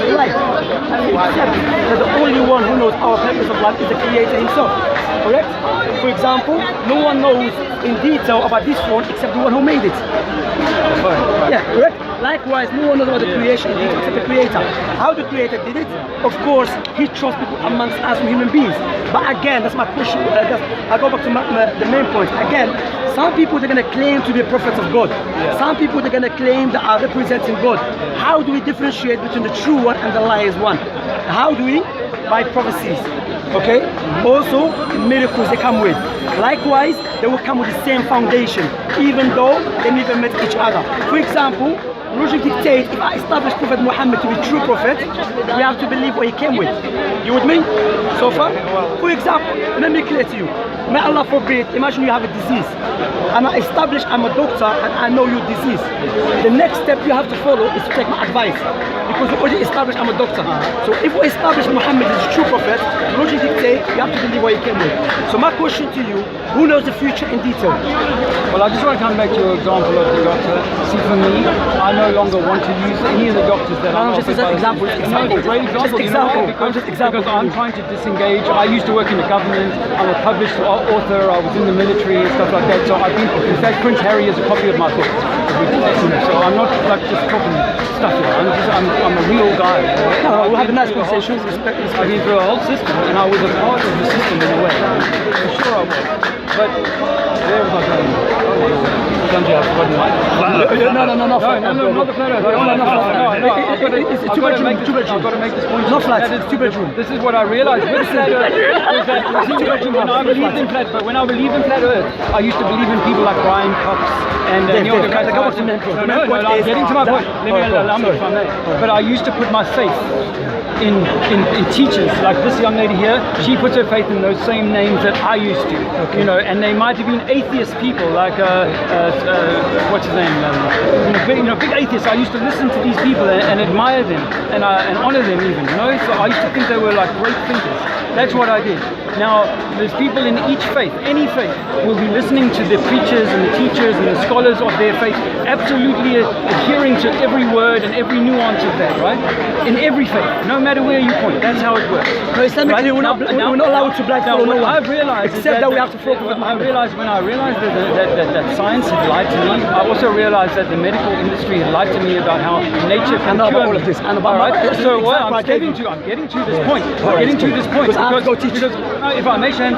of life. And we accept that the only one who knows our purpose of life is the Creator himself. Correct? For example, no one knows in detail about this phone except the one who made it. Yeah, correct? Likewise, no one knows about the creation in detail except the Creator. How the Creator did it? Of course, He chose people amongst us human beings. But again, that's my question. I go back to the main point. Again, some people they're going to claim to be prophets of God. Some people they're going to claim that are representing God. How do we differentiate between the true one and the liars one? How do we? By prophecies. Okay? Also, miracles they come with. Likewise, they will come with the same foundation, even though they never met each other. For example, logic dictates if I establish Prophet Muhammad to be true prophet, we have to believe what he came with. You with me? So far? For example, let me clear to you. May Allah forbid, imagine you have a disease. And I establish I'm a doctor and I know your disease. The next step you have to follow is to take my advice. Because we already established I'm a doctor. So if we establish Muhammad as a true prophet, logic dictates you have to believe what he came with. So my question to you, who knows the future in detail? Well, I just want to come back to your example of the doctor. See, for me, I no longer want to use any of the doctors that I'm just as an example. No, it's a great example. Just example. Because I'm trying to disengage. I used to work in the government. I'm a published author. I was in the military and stuff like that. So I've been, in fact, Prince Harry has a copy of my book. So I'm not like just talking stuff here. I'm a real guy. No, we'll have a nice conversation. I've been through a whole system, and I was a part of the system in a way. For sure I was. But where was I going? Don't you have forgotten my... No, not flat. No, not the flat earth. It's a two-bedroom. I've got to make this point. Not flat, it's two-bedroom. This is what I realized with flat earth. Was that when I believed in flat, but when I believed in flat earth, I used to believe in people like Brian Cox and Neil deGrasse Tyson. No, I'm getting to my point. Let me allow me if I may. But I used to put my faith in teachers like this young lady here. She puts her faith in those same names that I used to, you know, and they might have been atheist people like what's his name, big atheists. I used to listen to these people and admire them and honor them even, you know. So I used to think they were like great thinkers. That's what I did. Now, there's people in each faith, any faith, will be listening to the preachers and the teachers and the scholars of their faith, absolutely adhering to every word and every nuance of that, right? In every faith, no matter where you point, that's how it works. No, Islamically, we're not allowed to black now, follow no one. I've realized except that we have to follow when I realized that science had lied to me, I also realized that the medical industry had lied to me about how nature can cure all of this. And about right? So what I'm getting to this point. Because if I may, Shant,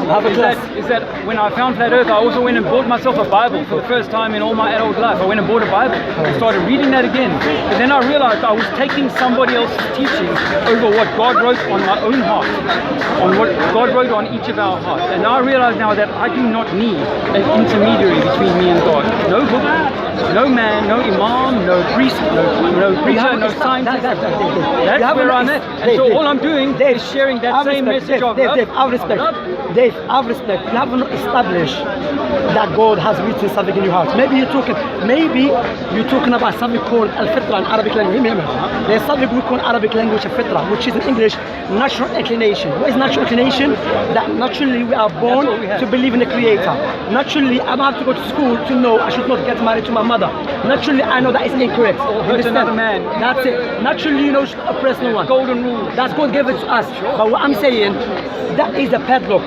is that when I found flat earth, I also went and bought myself a Bible for the first time in all my adult life. I went and bought a Bible and started reading that again. But then I realized I was taking somebody else's teaching over what God wrote on my own heart, on what God wrote on each of our hearts. And I realize now that I do not need an intermediary between me and God. No book, no man, no imam, no priest, no preacher, no scientist. That's where I'm at. And so all I'm doing is sharing that same message of love. Dave, I have respect. You haven't established that God has written something in your heart. Maybe you're talking about something called al-fitra in Arabic language. There's something we call in Arabic language al-fitra, which is in English natural inclination. What is natural inclination? That naturally we are born to believe in the Creator. Naturally, I don't have to go to school to know I should not get married to my mother. Naturally, I know that is incorrect. Hurt another man. That's it. Naturally, you know, you should oppress no one. Golden rule. That's God gave it to us. But what I'm saying, that is the padlock.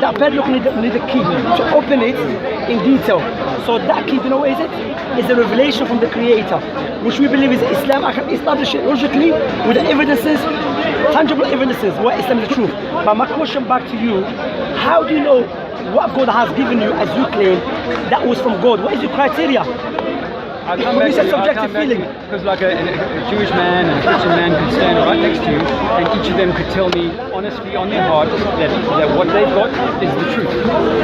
That padlock need a key to open it in detail. So that key, you know what is it? It's a revelation from the Creator, which we believe is Islam. I can establish it logically with the evidences, tangible evidences, what Islam is the truth. But my question back to you, how do you know what God has given you as you claim that was from God? What is your criteria? I come back subjective feeling. Because like a Jewish man and a Christian man could stand right next to you and each of them could tell me honestly on their heart that what they've got is the truth.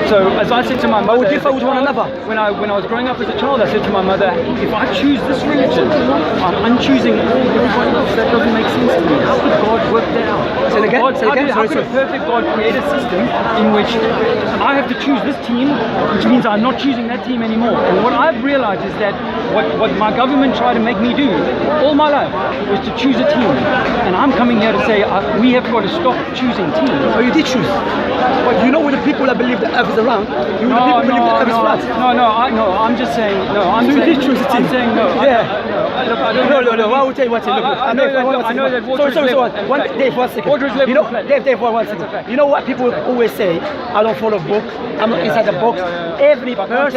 So as I said to my mother, would differ with one another? When I was growing up as a child, I said to my mother, if I choose this religion, I'm unchoosing everybody else. That doesn't make sense to me. How could God work that out? How could a perfect God create a system in which I have to choose this team, which means I'm not choosing that team anymore? And what I've realized is that what my government tried to make me do all my life was to choose a team. And I'm coming here to say we have got to stop choosing teams. Oh, you did choose. But you know with the people that believe the earth is around, you know the people believe the earth is flat. I'm just saying, no, I'm so saying, you did choose a team. I'm saying no. Yeah. Look, I don't No. I will tell you what. Look, I know that water is sorry. level. Dave, 1 second. Water is level. You know, Dave, 1 second. You know what people always say? I don't follow book. I'm not inside the box. Every person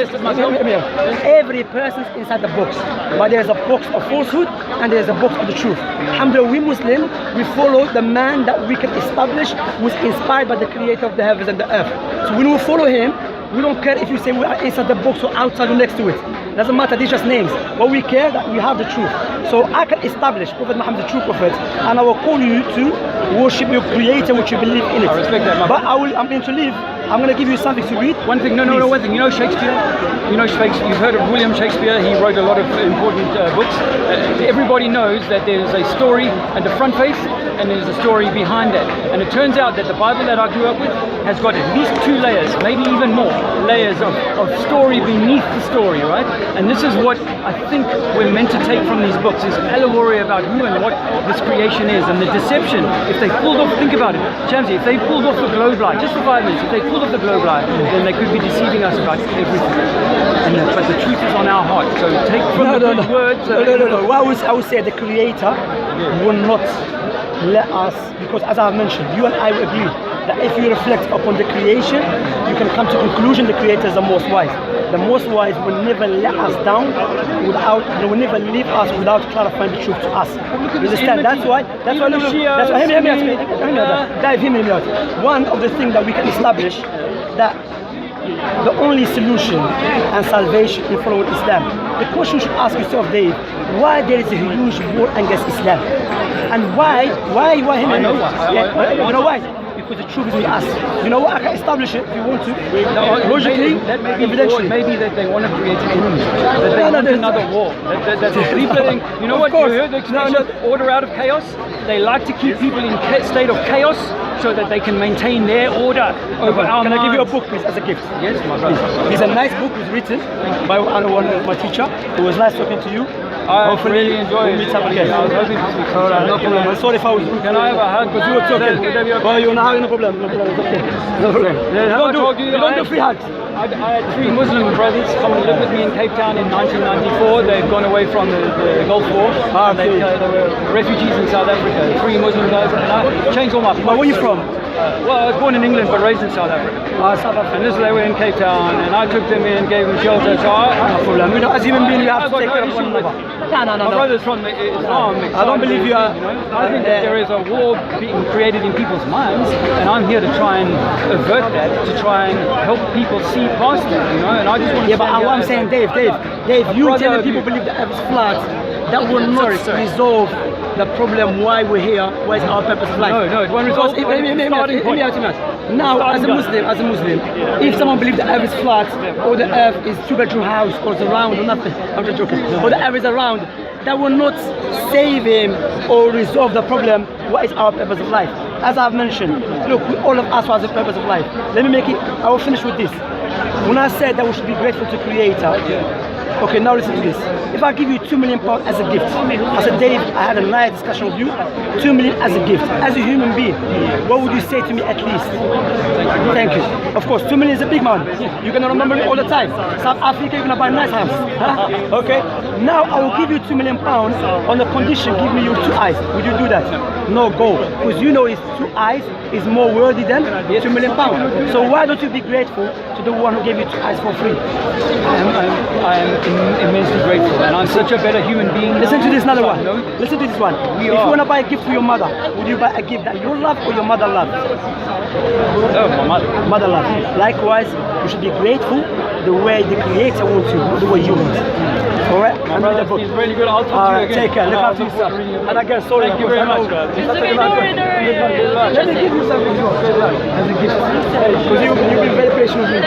is inside the box. But there's a box of falsehood and there's a box of the truth. Alhamdulillah, we Muslims, we follow the man that we can establish was inspired by the creator of the heavens and the earth. So when we follow him, we don't care if you say we are inside the box or outside or next to it. Doesn't matter, these just names. But we care that we have the truth. So I can establish Prophet Muhammad, the true prophet, and I will call you to worship your creator, which you believe in it. I respect that, but I'm going to leave. I'm going to give you something to read. One thing, one thing. You know Shakespeare? You've heard of William Shakespeare. He wrote a lot of important books. Everybody knows that there's a story at the front face and there's a story behind that. And it turns out that the Bible that I grew up with has got at least 2 layers, maybe even more layers of story beneath the story, right? And this is what I think we're meant to take from these books, is allegory about who and what this creation is, and the deception. If they pulled off, think about it, Shmsy, if they pulled off the globe light, just for 5 minutes, if they pulled off the globe light, then they could be deceiving us about everything. But the truth is on our heart. So take from the words. No. I would say the creator will not let us, because as I've mentioned, you and I will agree that if you reflect upon the creation, you can come to the conclusion the creator is the most wise. The most wise will never let us down without, will never leave us without clarifying the truth to us. You understand? That's why, hear me out. One of the things that we can establish that the only solution and salvation in following Islam. The question you should ask yourself, Dave, why there is a huge war against Islam? And why him? I know why. You know why? Because the truth is with us. You know what? I can establish it if you want to. Logically, evidentially. Maybe that they want to create an enemy. That they want another war. That the people think, you know what? You heard the expression, order out of chaos? They like to keep people in a state of chaos so that they can maintain their order over our Can minds. I give you a book, please, as a gift? Yes, my brother. It's a nice book. It's written by one of my teacher. It was nice talking to you. I really enjoyed it. Meet up again. I was hoping to speak. No problem. I'm sorry if I was rude. Can I have a hug? Because you were talking. Well, you're not having a problem. No problem. It's okay. No problem. You don't do free hugs. I had 3 Muslim brothers come and live with me in Cape Town in 1994. They've gone away from the Gulf War. They were refugees in South Africa. 3 Muslim guys. And I changed all my But where are you from? Well, I was born in England but raised in South Africa. South Africa. And they were in Cape Town, and I took them in, gave them shelter. So no problem. You know, as human beings, you have to take care of one another. No. My brother's from Islam. I don't believe you are. I think that there is a war being created in people's minds, and I'm here to try and avert that, to try and help people see past that, you know. And I just want to. Yeah, but what I'm saying, Dave, you telling people believe the earth is flat, that will not resolve the problem why we're here, what is our purpose of life. No, it won't resolve. Now, as a Muslim, if someone believes the earth is flat, or the earth is 2-bedroom house, or it's round, or nothing, I'm just joking, or the earth is round, that will not save him or resolve the problem, what is our purpose of life. As I've mentioned, look, all of us have the purpose of life. Let me I will finish with this. When I said that we should be grateful to Creator, okay, now listen to this. If I give you £2 million as a gift, I said, Dave, I had a nice discussion with you, 2 million as a gift, as a human being, what would you say to me at least? Thank you. Of course, 2 million is a big man. You're going to remember me all the time. South Africa, you're going to buy a nice house. Huh? Okay? Now I will give you £2 million on the condition, give me your 2 eyes. Would you do that? No, go. Because you know his 2 eyes is more worthy than £2 million. So why don't you be grateful to the one who gave you 2 eyes for free? I am immensely grateful, and I'm such a better human being. Listen to this another one. Listen to this one. If you want to buy a gift for your mother, would you buy a gift that you love or your mother loves? Oh, my mother. Mother loves. Likewise, you should be grateful the way the Creator wants you, not the way you want. Alright? My brother, it's really good. I'll talk to you again. Take care. Look after yourself. And again, sorry. Thank you very much, guys. Let me give you something as a gift. Because you've been very patient with me.